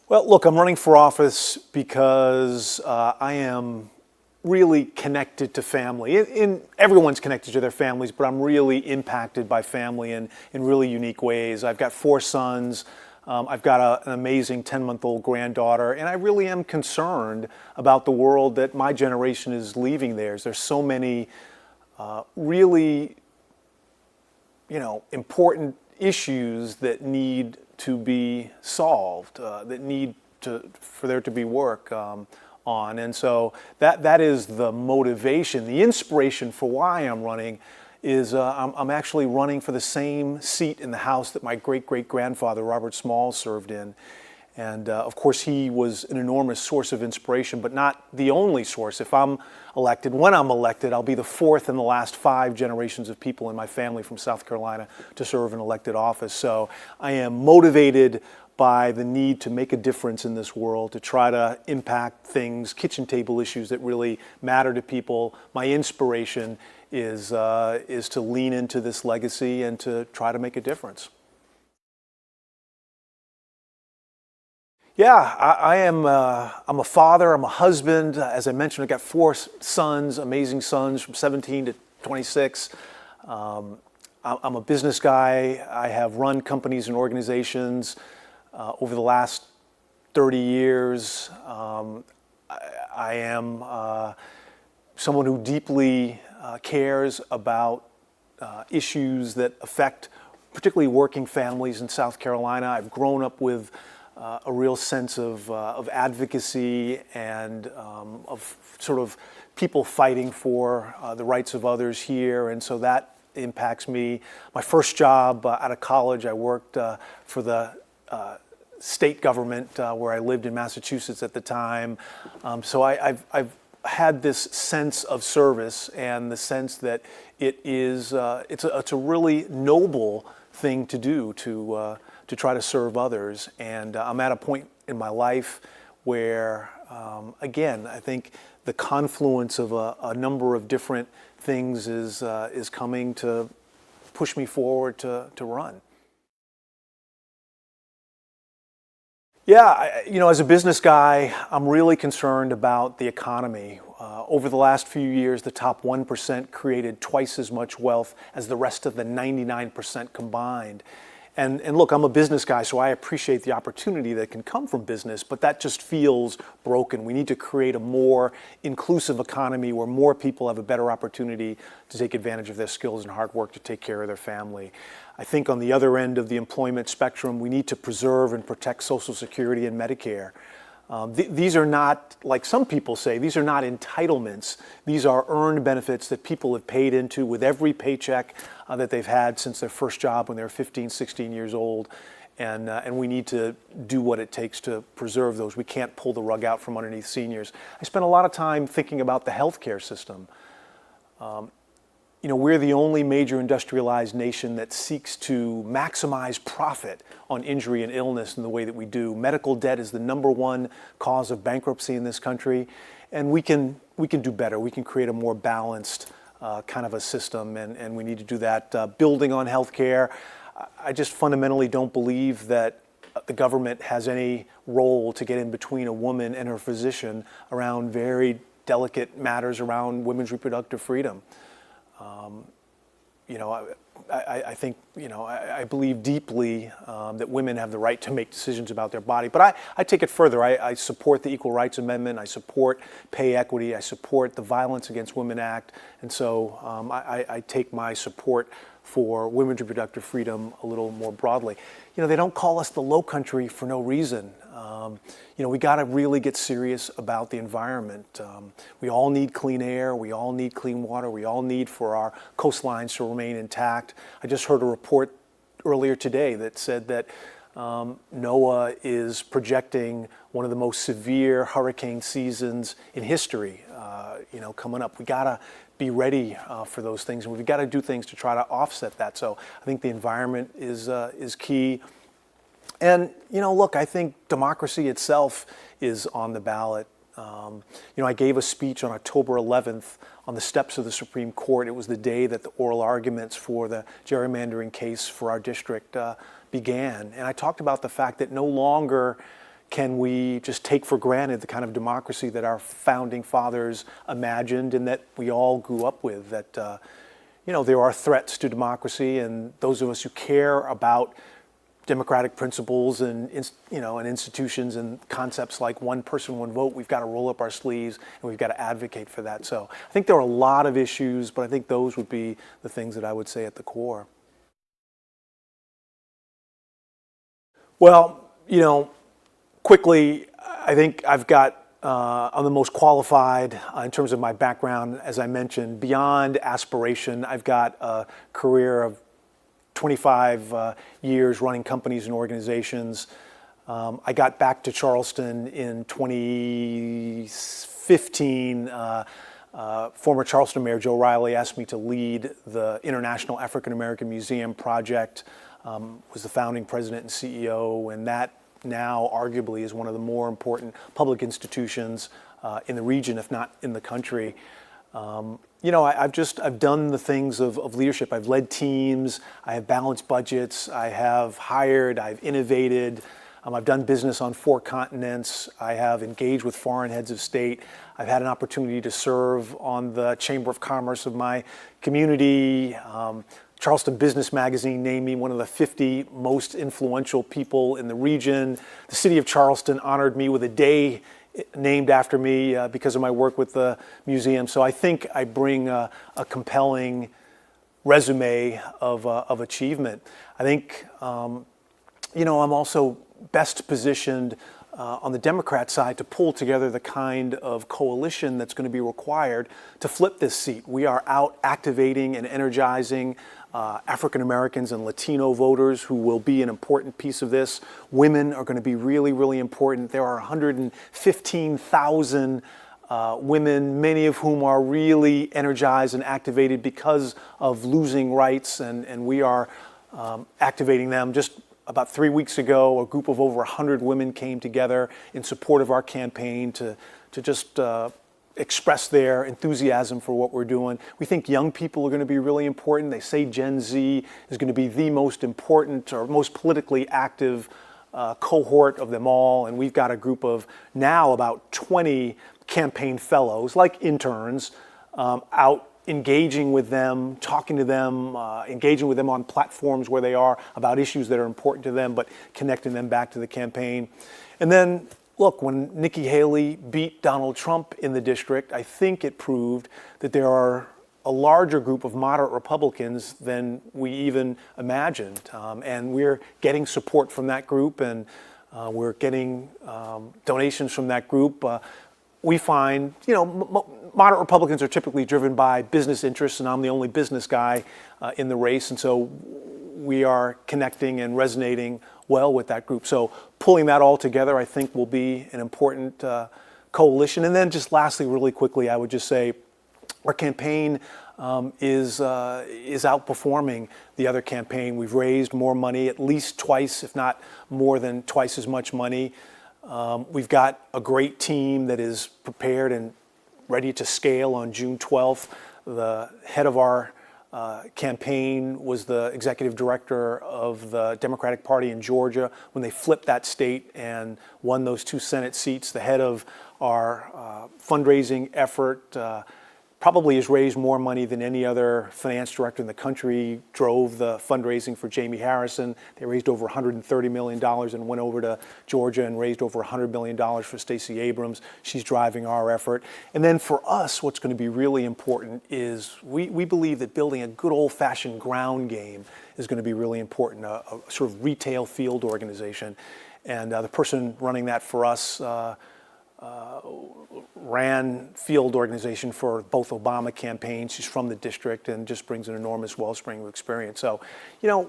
Well, look, I'm running for office because I am really connected to family. Everyone's connected to their families, but I'm really impacted by family in really unique ways. I've got 4 sons. I've got an amazing 10-month-old granddaughter, and I really am concerned about the world that my generation is leaving theirs. There's so many really, important issues that need to be solved, that need for there to be work on. And so that is the motivation. The inspiration for why I'm running is I'm actually running for the same seat in the House that my great-great-grandfather, Robert Small, served in. And of course, he was an enormous source of inspiration, but not the only source. If I'm elected, when I'm elected, I'll be the 4th in the last 5 generations of people in my family from South Carolina to serve in elected office. So I am motivated by the need to make a difference in this world, to try to impact things, kitchen table issues that really matter to people. My inspiration is to lean into this legacy and to try to make a difference. Yeah, I'm a father, I'm a husband. As I mentioned, I've got 4 sons, amazing sons from 17 to 26. I'm a business guy. I have run companies and organizations over the last 30 years. I am someone who deeply cares about issues that affect particularly working families in South Carolina. I've grown up with a real sense of advocacy and of sort of people fighting for the rights of others here, and so that impacts me. My first job out of college, I worked for the state government where I lived in Massachusetts at the time. So I've had this sense of service and the sense that it's a really noble thing to do to try to serve others. And I'm at a point in my life where, again, I think the confluence of a number of different things is coming to push me forward to run. Yeah, as a business guy, I'm really concerned about the economy. Over the last few years, the top 1% created twice as much wealth as the rest of the 99% combined. And look, I'm a business guy, so I appreciate the opportunity that can come from business, but that just feels broken. We need to create a more inclusive economy where more people have a better opportunity to take advantage of their skills and hard work to take care of their family. I think on the other end of the employment spectrum, we need to preserve and protect Social Security and Medicare. These are not, like some people say, these are not entitlements. These are earned benefits that people have paid into with every paycheck that they've had since their first job when they were 15, 16 years old. And we need to do what it takes to preserve those. We can't pull the rug out from underneath seniors. I spent a lot of time thinking about the healthcare system. We're the only major industrialized nation that seeks to maximize profit on injury and illness in the way that we do. Medical debt is the #1 cause of bankruptcy in this country, and we can do better. We can create a more balanced kind of a system, and we need to do that. Building on healthcare, I just fundamentally don't believe that the government has any role to get in between a woman and her physician around very delicate matters around women's reproductive freedom. I think, I believe deeply that women have the right to make decisions about their body. But I take it further. I support the Equal Rights Amendment. I support pay equity. I support the Violence Against Women Act. And so I take my support for women's reproductive freedom a little more broadly. They don't call us the low country for no reason. We got to really get serious about the environment. We all need clean air. We all need clean water. We all need for our coastlines to remain intact. I just heard a report earlier today that said that NOAA is projecting one of the most severe hurricane seasons in history, coming up. We got to be ready for those things, and we've got to do things to try to offset that. So I think the environment is key. And, look, I think democracy itself is on the ballot. I gave a speech on October 11th on the steps of the Supreme Court. It was the day that the oral arguments for the gerrymandering case for our district began. And I talked about the fact that no longer can we just take for granted the kind of democracy that our founding fathers imagined and that we all grew up with? That there are threats to democracy, and those of us who care about democratic principles and institutions and concepts like one person, one vote, we've got to roll up our sleeves and we've got to advocate for that. So I think there are a lot of issues, but I think those would be the things that I would say at the core. Well, quickly, I think I'm the most qualified in terms of my background. As I mentioned, beyond aspiration, I've got a career of 25 years running companies and organizations. I got back to Charleston in 2015. Former Charleston Mayor Joe Riley asked me to lead the International African American Museum project. Was the founding president and CEO, and that now arguably is one of the more important public institutions in the region, if not in the country. I've done the things of leadership. I've led teams, I have balanced budgets, I have hired, I've innovated, I've done business on 4 continents, I have engaged with foreign heads of state, I've had an opportunity to serve on the Chamber of Commerce of my community. Charleston Business Magazine named me one of the 50 most influential people in the region. The city of Charleston honored me with a day named after me because of my work with the museum. So I think I bring a compelling resume of achievement. I think, I'm also best positioned on the Democrat side to pull together the kind of coalition that's going to be required to flip this seat. We are out activating and energizing African Americans and Latino voters who will be an important piece of this. Women are going to be really, really important. There are 115,000 women, many of whom are really energized and activated because of losing rights, and we are activating them. Just about 3 weeks ago, a group of over 100 women came together in support of our campaign to just express their enthusiasm for what we're doing. We think young people are going to be really important. They say Gen Z is going to be the most important or most politically active cohort of them all, and we've got a group of now about 20 campaign fellows, like interns, out engaging with them, talking to them, engaging with them on platforms where they are about issues that are important to them, but connecting them back to the campaign. And then, look, when Nikki Haley beat Donald Trump in the district, I think it proved that there are a larger group of moderate Republicans than we even imagined. And we're getting support from that group, and we're getting donations from that group. We find, moderate Republicans are typically driven by business interests, and I'm the only business guy in the race, and so we are connecting and resonating well with that group. So pulling that all together, I think, will be an important coalition. And then just lastly, really quickly, I would just say our campaign is outperforming the other campaign. We've raised more money, at least twice, if not more than twice as much money. We've got a great team that is prepared and ready to scale on June 12th. The head of our campaign was the executive director of the Democratic Party in Georgia when they flipped that state and won those 2 Senate seats. The head of our fundraising effort probably has raised more money than any other finance director in the country, drove the fundraising for Jamie Harrison. They raised over $130 million and went over to Georgia and raised over $100 million for Stacey Abrams. She's driving our effort. And then for us, what's going to be really important is we believe that building a good old-fashioned ground game is going to be really important, a sort of retail field organization. And the person running that for us ran field organization for both Obama campaigns. She's from the district and just brings an enormous wellspring of experience. So,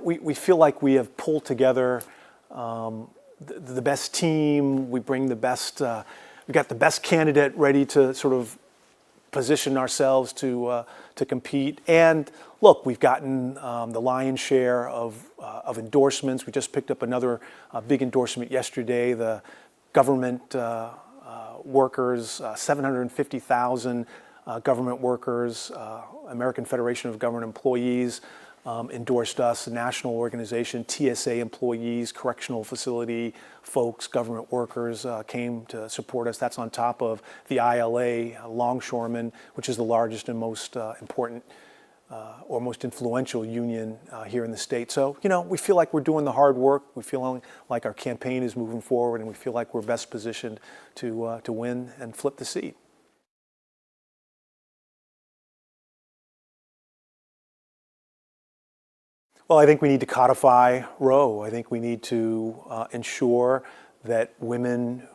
we feel like we have pulled together the best team. We bring the best, we got the best candidate ready to sort of position ourselves to compete. And look, we've gotten the lion's share of endorsements. We just picked up another big endorsement yesterday. The government workers, 750,000 government workers, American Federation of Government Employees, endorsed us, a national organization, TSA employees, correctional facility folks, government workers came to support us. That's on top of the ILA, longshoremen, which is the largest and most important or most influential union here in the state. So, we feel like we're doing the hard work. We feel like our campaign is moving forward, and we feel like we're best positioned to win and flip the seat. Well, I think we need to codify Roe. I think we need to ensure that women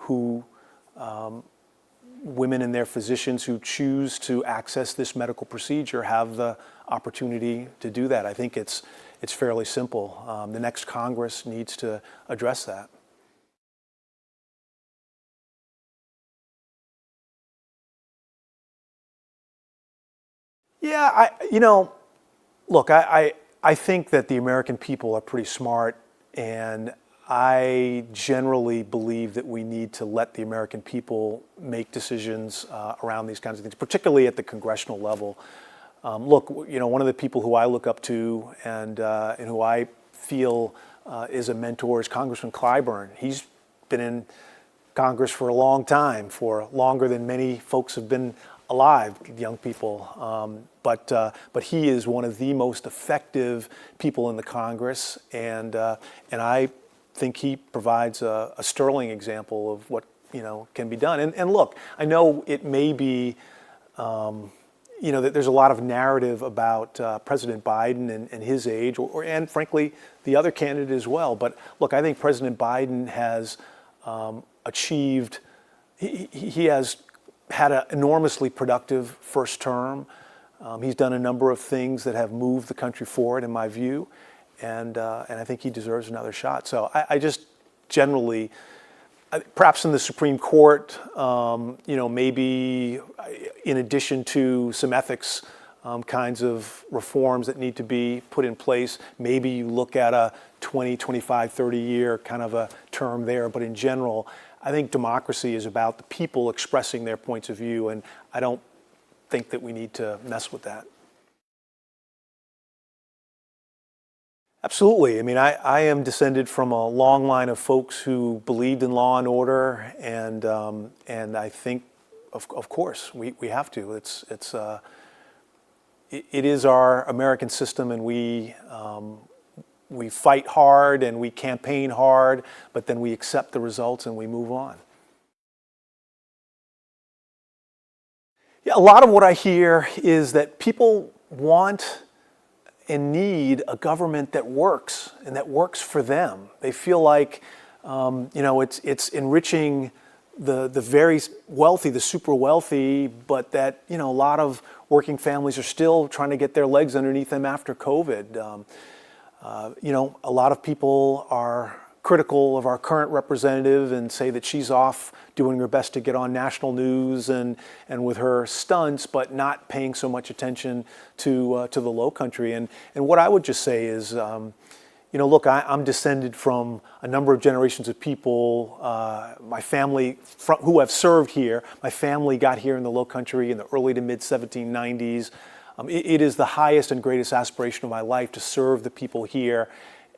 and their physicians who choose to access this medical procedure have the opportunity to do that. I think it's fairly simple. The next Congress needs to address that. Yeah, look, I think that the American people are pretty smart, and I generally believe that we need to let the American people make decisions around these kinds of things, particularly at the congressional level. Look, one of the people who I look up to and who I feel is a mentor is Congressman Clyburn. He's been in Congress for a long time, for longer than many folks have been alive, young people. But he is one of the most effective people in the Congress, and I think he provides a sterling example of what can be done. And look, I know it may be that there's a lot of narrative about President Biden and his age, and frankly the other candidate as well. But look, I think President Biden has achieved. He has had an enormously productive first term. He's done a number of things that have moved the country forward, in my view, and I think he deserves another shot. So I just generally, perhaps in the Supreme Court, maybe in addition to some ethics kinds of reforms that need to be put in place, maybe you look at a 20, 25, 30-year kind of a term there. But in general, I think democracy is about the people expressing their points of view, and I don't think that we need to mess with that. Absolutely. I mean, I am descended from a long line of folks who believed in law and order, and I think, of course, we have to. It is our American system, and we fight hard and we campaign hard, but then we accept the results and we move on. Yeah, a lot of what I hear is that people want and need a government that works and that works for them. They feel like it's enriching the very wealthy, the super wealthy, but that a lot of working families are still trying to get their legs underneath them after COVID. A lot of people are critical of our current representative and say that she's off doing her best to get on national news and with her stunts, but not paying so much attention to the Low Country. And what I would just say is, look, I'm descended from a number of generations of people. My family who have served here. My family got here in the Low Country in the early to mid 1790s. It is the highest and greatest aspiration of my life to serve the people here,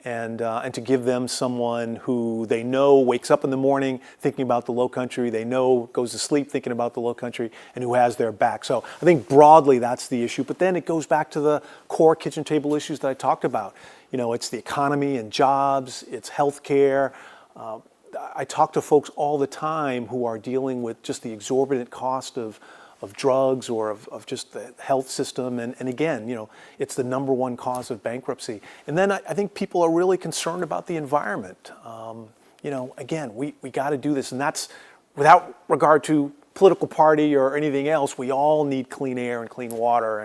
and to give them someone who they know wakes up in the morning thinking about the Low Country, they know goes to sleep thinking about the Low Country, and who has their back. So I think broadly that's the issue, but then it goes back to the core kitchen table issues that I talked about. It's the economy and jobs, it's healthcare. I talk to folks all the time who are dealing with just the exorbitant cost of drugs or of just the health system. And again, it's the number one cause of bankruptcy. And then I think people are really concerned about the environment. Again, we got to do this. And that's without regard to political party or anything else. We all need clean air and clean water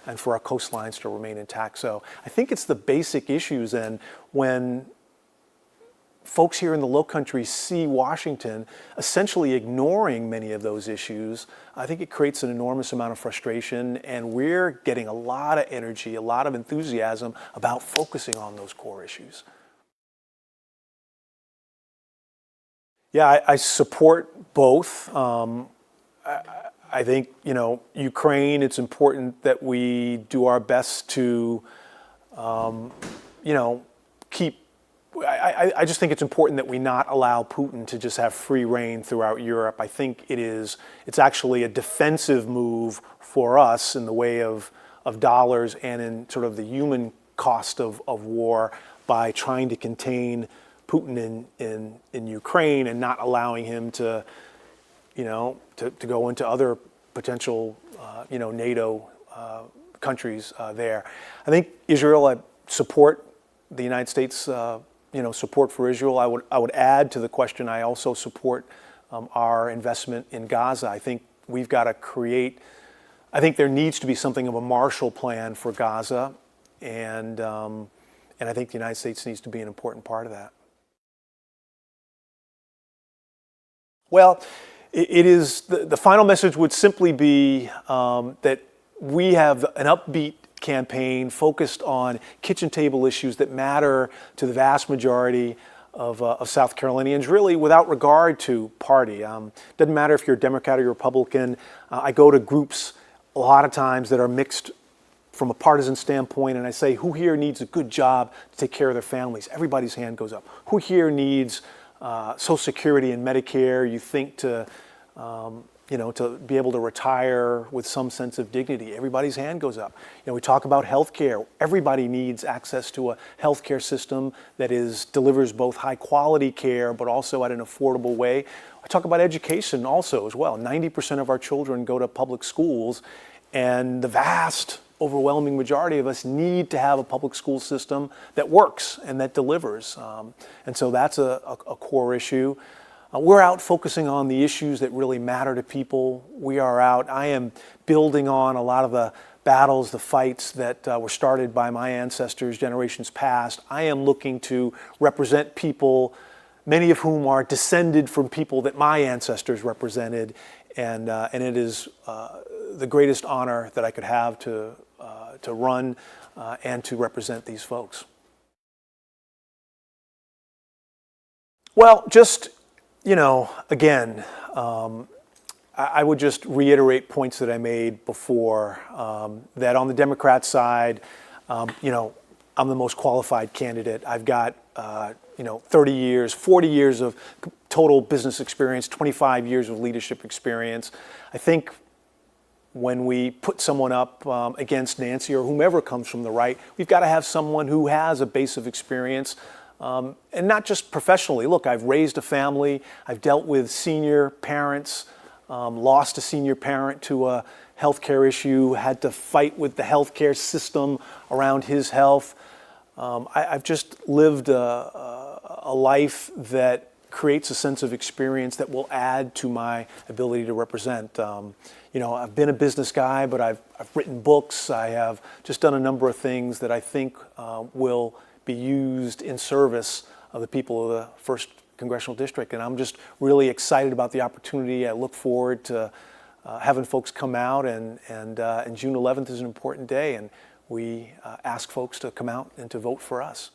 and for our coastlines to remain intact. So I think it's the basic issues. And when folks here in the Low Country see Washington essentially ignoring many of those issues, I think it creates an enormous amount of frustration, and we're getting a lot of energy, a lot of enthusiasm about focusing on those core issues. Yeah, I support both. I think, Ukraine, it's important that we do our best to you know, I just think it's important that we not allow Putin to just have free reign throughout Europe. I think it's actually a defensive move for us in the way of dollars and in sort of the human cost of war by trying to contain Putin in Ukraine and not allowing him to, you know, to go into other potential, you know, NATO countries there. I think Israel, I support the United States, you know, support for Israel. I would add to the question, I also support our investment in Gaza. I think we've got to create, I think there needs to be something of a Marshall Plan for Gaza, and I think the United States needs to be an important part of that. Well, it is, the final message would simply be that we have an upbeat campaign focused on kitchen table issues that matter to the vast majority of South Carolinians, really without regard to party. Doesn't matter if you're a Democrat or Republican. I go to groups a lot of times that are mixed from a partisan standpoint, and I say, who here needs a good job to take care of their families? Everybody's hand goes up. Who here needs Social Security and Medicare, you think, to you know, to be able to retire with some sense of dignity? Everybody's hand goes up. You know, we talk about health care. Everybody needs access to a health care system that delivers both high quality care but also at an affordable way. I talk about education also as well. 90% of our children go to public schools, and the vast overwhelming majority of us need to have a public school system that works and that delivers. And so that's a core issue. We're out focusing on the issues that really matter to people. I am building on a lot of the battles, the fights that were started by my ancestors generations past. I am looking to represent people, many of whom are descended from people that my ancestors represented, and it is the greatest honor that I could have to run and to represent these folks. Well, just, you know, again, I would just reiterate points that I made before, that on the Democrat side, you know, I'm the most qualified candidate. I've got, you know, 30 years, 40 years of total business experience, 25 years of leadership experience. I think when we put someone up against Nancy or whomever comes from the right, we've got to have someone who has a base of experience, and not just professionally. Look, I've raised a family. I've dealt with senior parents, lost a senior parent to a healthcare issue, had to fight with the healthcare system around his health. I've just lived a life that creates a sense of experience that will add to my ability to represent. You know, I've been a business guy, but I've written books. I have just done a number of things that I think will be used in service of the people of the 1st Congressional District. And I'm just really excited about the opportunity. I look forward to having folks come out, and June 11th is an important day, and we ask folks to come out and to vote for us.